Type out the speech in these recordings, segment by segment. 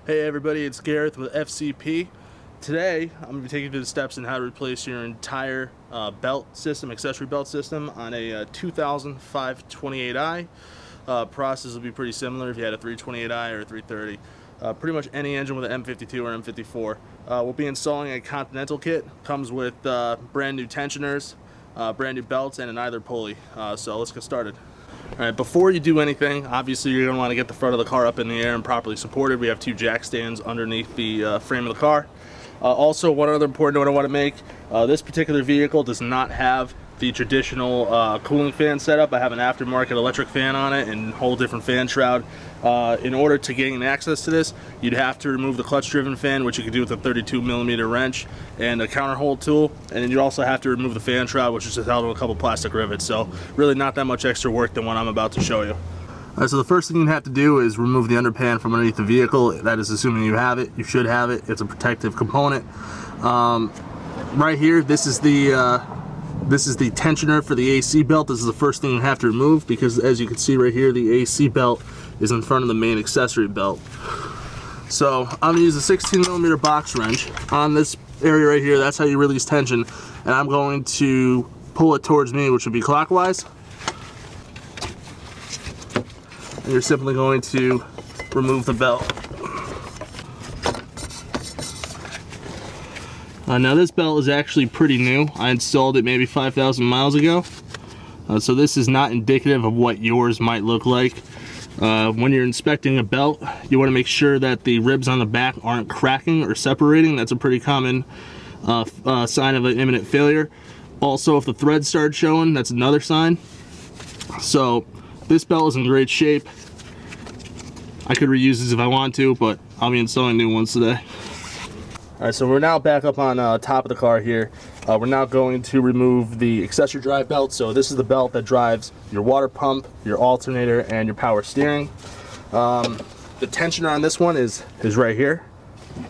Hey everybody, it's Gareth with FCP. Today, I'm going to be taking you through the steps in how to replace your entire belt system, accessory belt system on a 2000 528i. Process will be pretty similar if you had a 328i or a 330. Pretty much any engine with an M52 or M54. We'll be installing a Continental kit. Comes with brand new tensioners, brand new belts, and an either pulley. So let's get started. Alright, before you do anything, obviously you're going to want to get the front of the car up in the air and properly supported. We have two jack stands underneath the frame of the car. Also, one other important note I want to make, this particular vehicle does not have the traditional cooling fan setup. I have an aftermarket electric fan on it and a whole different fan shroud. In order to gain access to this, you'd have to remove the clutch driven fan, which you could do with a 32mm wrench and a counter hole tool, and then you also have to remove the fan shroud, which is just held with a couple plastic rivets. So really not that much extra work than what I'm about to show you. So the first thing you have to do is remove the underpan from underneath the vehicle. That is assuming you have it. You should have it. It's a protective component. Right here, this is the tensioner for the AC belt. This is the first thing you have to remove because, as you can see right here, the AC belt is in front of the main accessory belt. So I'm going to use a 16mm box wrench on this area right here. That's how you release tension, and I'm going to pull it towards me, which would be clockwise. And you're simply going to remove the belt. Now this belt is actually pretty new. I installed it maybe 5,000 miles ago. So this is not indicative of what yours might look like. When you're inspecting a belt, you want to make sure that the ribs on the back aren't cracking or separating. That's a pretty common sign of an imminent failure. Also, if the threads start showing, that's another sign. So this belt is in great shape. I could reuse this if I want to, but I'll be installing new ones today. Alright, so we're now back up on top of the car here. We're now going to remove the accessory drive belt. So this is the belt that drives your water pump, your alternator, and your power steering. The tensioner on this one is right here.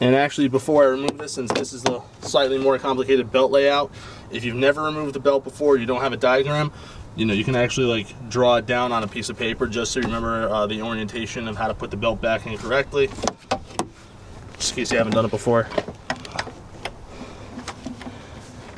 And actually, before I remove this, since this is a slightly more complicated belt layout, if you've never removed the belt before, you don't have a diagram, you can actually like draw it down on a piece of paper just so you remember the orientation of how to put the belt back in correctly. Just in case you haven't done it before.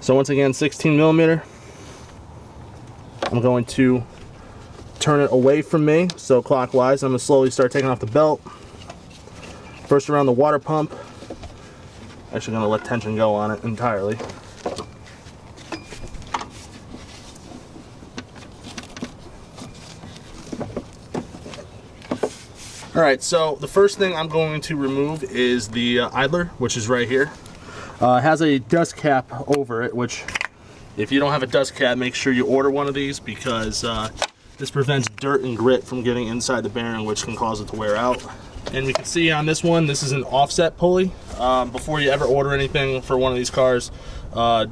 So once again, 16mm. I'm going to turn it away from me, so clockwise. I'm going to slowly start taking off the belt. First around the water pump. Actually going to let tension go on it entirely. Alright, so the first thing I'm going to remove is the idler, which is right here. It has a dust cap over it, which if you don't have a dust cap, make sure you order one of these because this prevents dirt and grit from getting inside the bearing, which can cause it to wear out. And we can see on this one, this is an offset pulley. Before you ever order anything for one of these cars,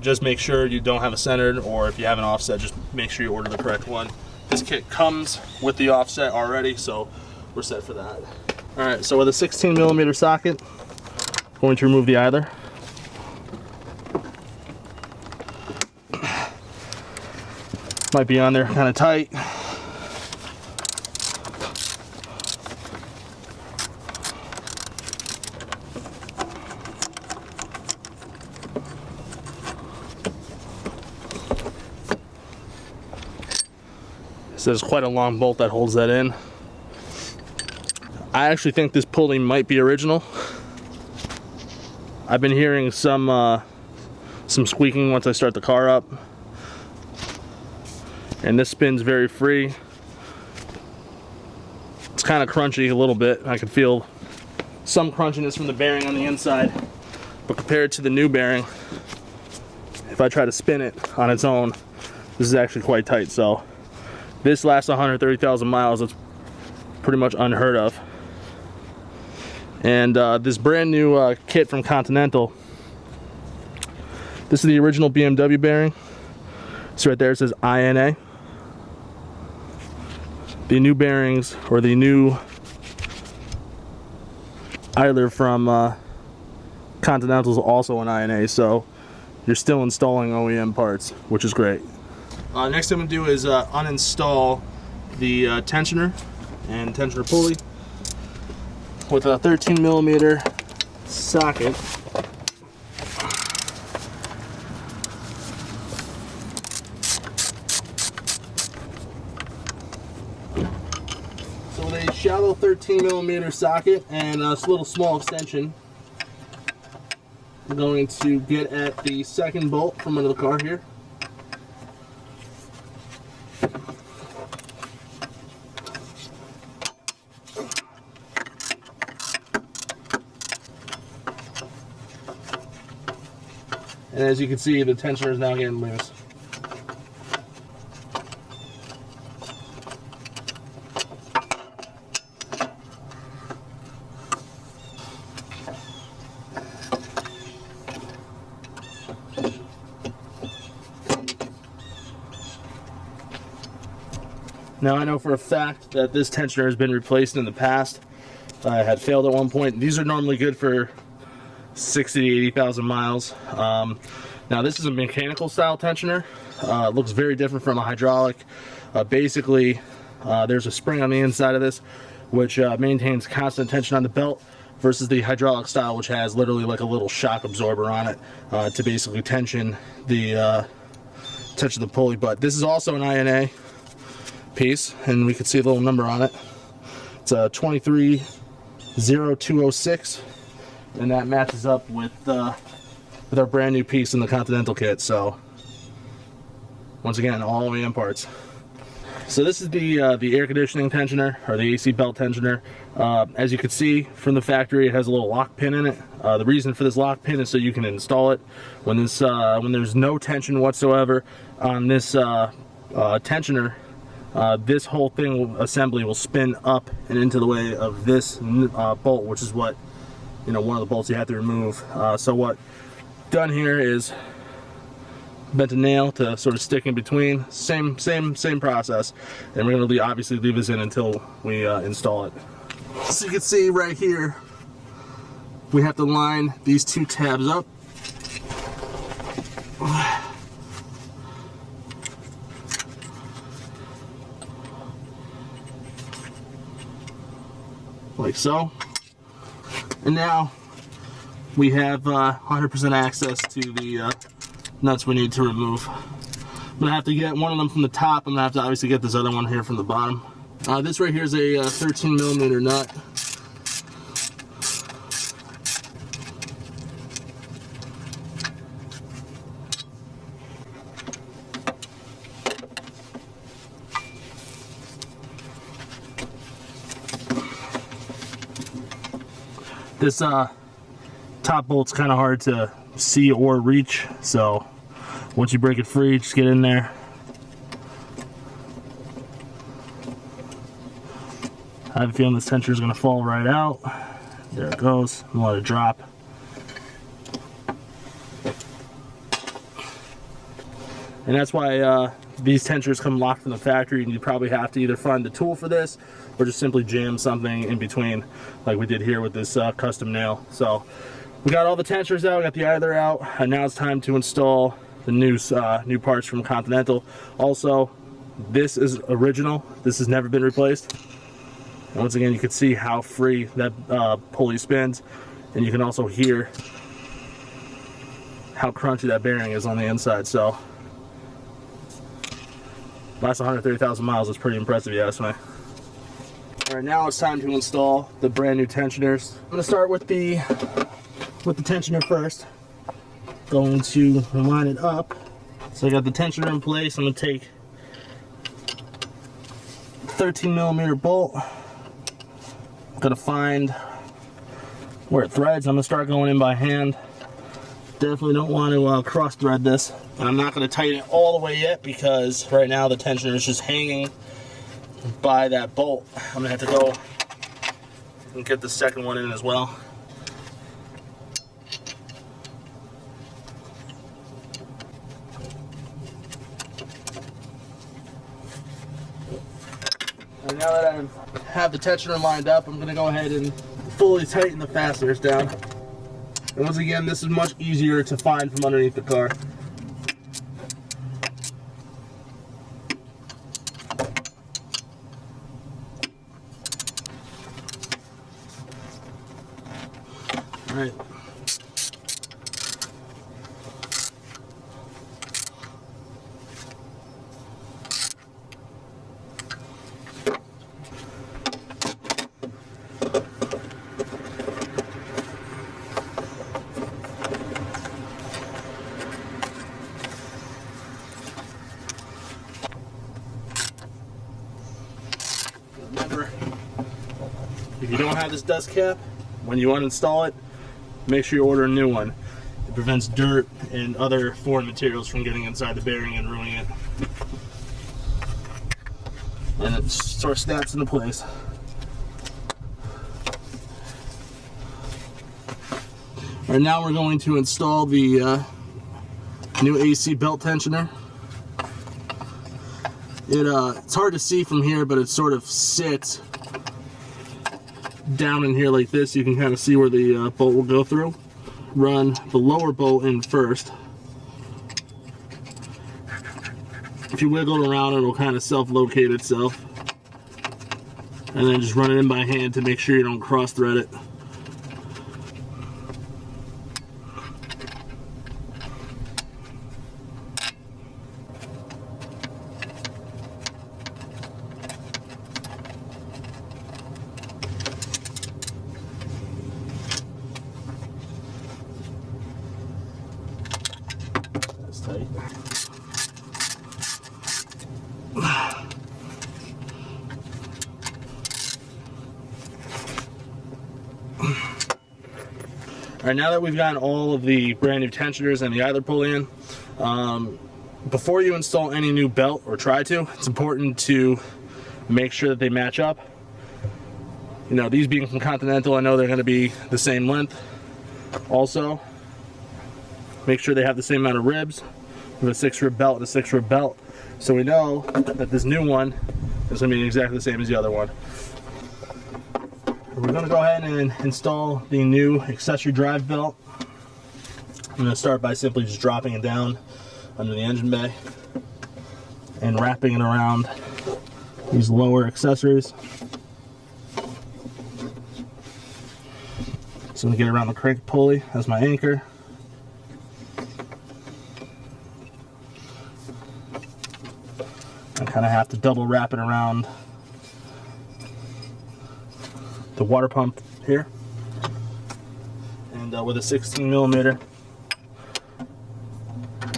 just make sure you don't have a centered, or if you have an offset, just make sure you order the correct one. This kit comes with the offset already, so we're set for that. Alright, so with a 16mm socket, I'm going to remove the idler. Might be on there kind of tight. So there's quite a long bolt that holds that in. I actually think this pulley might be original. I've been hearing some squeaking once I start the car up. And this spins very free. It's kind of crunchy a little bit. I can feel some crunchiness from the bearing on the inside. But compared to the new bearing, if I try to spin it on its own, this is actually quite tight. So this lasts 130,000 miles. It's pretty much unheard of. And this brand new kit from Continental, this is the original BMW bearing. So right there it says INA. The new bearings, or the new idler from Continental is also an INA, so you're still installing OEM parts, which is great. Next thing I'm going to do is uninstall the tensioner and tensioner pulley. with a 13 millimeter socket. So with a shallow 13 millimeter socket and a little small extension, I'm going to get at the second bolt from under the car here. And as you can see, the tensioner is now getting loose. Now I know for a fact that this tensioner has been replaced in the past. Had failed at one point. These are normally good for 60 to 80,000 miles. Now this is a mechanical style tensioner. Looks very different from a hydraulic. Basically, there's a spring on the inside of this which maintains constant tension on the belt, versus the hydraulic style, which has literally like a little shock absorber on it to basically tension the pulley. But this is also an INA piece, and we can see a little number on it. It's a 230206, and that matches up with our brand new piece in the Continental kit. So once again, all OEM parts. So this is the air conditioning tensioner, or the AC belt tensioner. As you can see from the factory, it has a little lock pin in it. The reason for this lock pin is so you can install it when there's no tension whatsoever on this tensioner. This whole assembly will spin up and into the way of this bolt, which is what, one of the bolts you have to remove. So what done here is bent a nail to sort of stick in between. Same process, and we're going to obviously leave this in until we install it. So you can see right here, we have to line these two tabs up. Like so. And now we have 100% access to the nuts we need to remove. I'm gonna have to get one of them from the top. I'm gonna have to obviously get this other one here from the bottom. This right here is a 13 millimeter nut. This top bolt's kind of hard to see or reach, so once you break it free, just get in there. I have a feeling this tensioner is going to fall right out. There it goes. I'm gonna let it drop. And that's why these tensioners come locked from the factory, and you probably have to either find the tool for this or just simply jam something in between, like we did here with this custom nail. So we got all the tensioners out, we got the idler out, and now it's time to install the new parts from Continental. Also, this is original. This has never been replaced. And once again, you can see how free that pulley spins, and you can also hear how crunchy that bearing is on the inside. So last 130,000 miles is pretty impressive, you ask me. All right, now it's time to install the brand new tensioners. I'm gonna start with the tensioner first. Going to line it up. So I got the tensioner in place. I'm gonna take 13 millimeter bolt. I'm gonna find where it threads. I'm gonna start going in by hand. Definitely don't want to cross thread this. And I'm not gonna tighten it all the way yet, because right now the tensioner is just hanging by that bolt. I'm gonna have to go and get the second one in as well. And now that I have the tensioner lined up, I'm gonna go ahead and fully tighten the fasteners down. And once again, this is much easier to find from underneath the car. All right. Remember, if you don't have this dust cap, when you uninstall it, make sure you order a new one. It prevents dirt and other foreign materials from getting inside the bearing and ruining it. And it sort of snaps into place. Alright, now we're going to install the new AC belt tensioner. It's hard to see from here, but it sort of sits down in here like this. You can kind of see where the bolt will go through. Run the lower bolt in first. If you wiggle it around, it'll kind of self-locate itself. And then just run it in by hand to make sure you don't cross-thread it. Tight. Alright, now that we've gotten all of the brand new tensioners and the idler pulley in, before you install any new belt, or try to, it's important to make sure that they match up. You know, these being from Continental, I know they're going to be the same length. Also, make sure they have the same amount of ribs. With a 6-rib belt and a 6-rib belt, so we know that this new one is going to be exactly the same as the other one. We're going to go ahead and install the new accessory drive belt. I'm going to start by simply just dropping it down under the engine bay and wrapping it around these lower accessories. So I'm going to get around the crank pulley as my anchor. I kind of have to double wrap it around the water pump here, and with a 16 millimeter,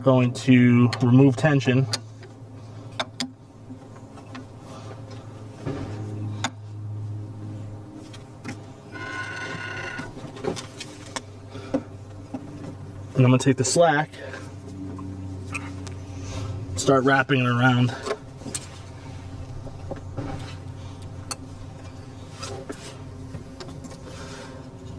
going to remove tension. And I'm going to take the slack, start wrapping it around.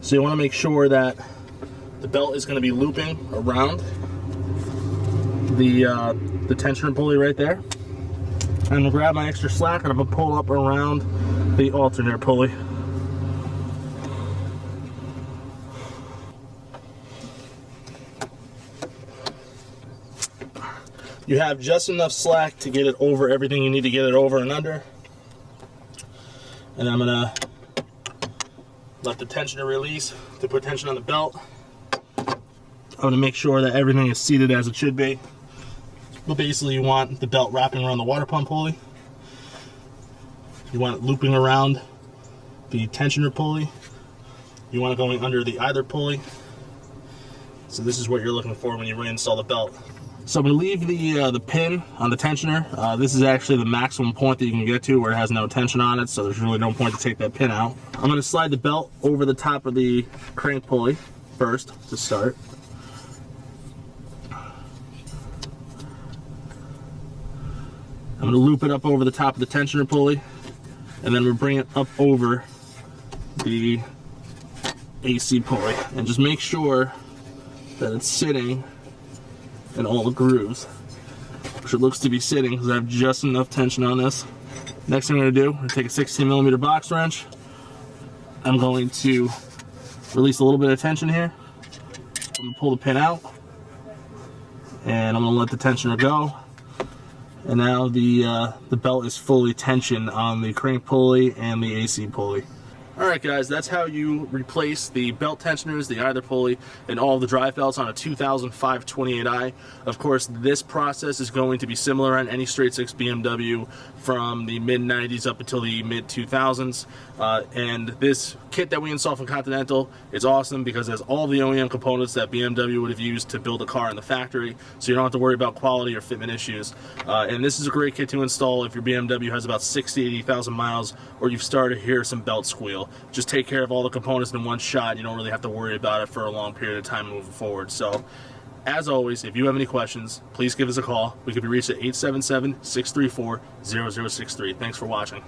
So you want to make sure that the belt is going to be looping around the tensioner pulley right there. I'm going to grab my extra slack and I'm going to pull up around the alternator pulley. You have just enough slack to get it over everything you need to get it over and under. And I'm going to let the tensioner release to put tension on the belt. I'm going to make sure that everything is seated as it should be. But basically you want the belt wrapping around the water pump pulley. You want it looping around the tensioner pulley. You want it going under the idler pulley. So this is what you're looking for when you reinstall the belt. So I'm going to leave the pin on the tensioner. This is actually the maximum point that you can get to where it has no tension on it, so there's really no point to take that pin out. I'm going to slide the belt over the top of the crank pulley first to start. I'm going to loop it up over the top of the tensioner pulley, and then we'll bring it up over the AC pulley. And just make sure that it's sitting in all the grooves, which it looks to be sitting because I have just enough tension on this. Next thing I'm going to do, I'm going to take a 16 millimeter box wrench. I'm going to release a little bit of tension here. I'm going to pull the pin out, and I'm going to let the tensioner go. And now the belt is fully tensioned on the crank pulley and the AC pulley. Alright guys, that's how you replace the belt tensioners, the idler pulley, and all of the drive belts on a 2005 28i. Of course, this process is going to be similar on any straight six BMW from the mid-90s up until the mid-2000s. And this kit that we install from Continental is awesome because it has all the OEM components that BMW would have used to build a car in the factory, so you don't have to worry about quality or fitment issues. And this is a great kit to install if your BMW has about 60,000 to 80,000 miles or you've started to hear some belt squeal. Just take care of all the components in one shot. You don't really have to worry about it for a long period of time moving forward. So, as always, if you have any questions, please give us a call. We can be reached at 877-634-0063. Thanks for watching.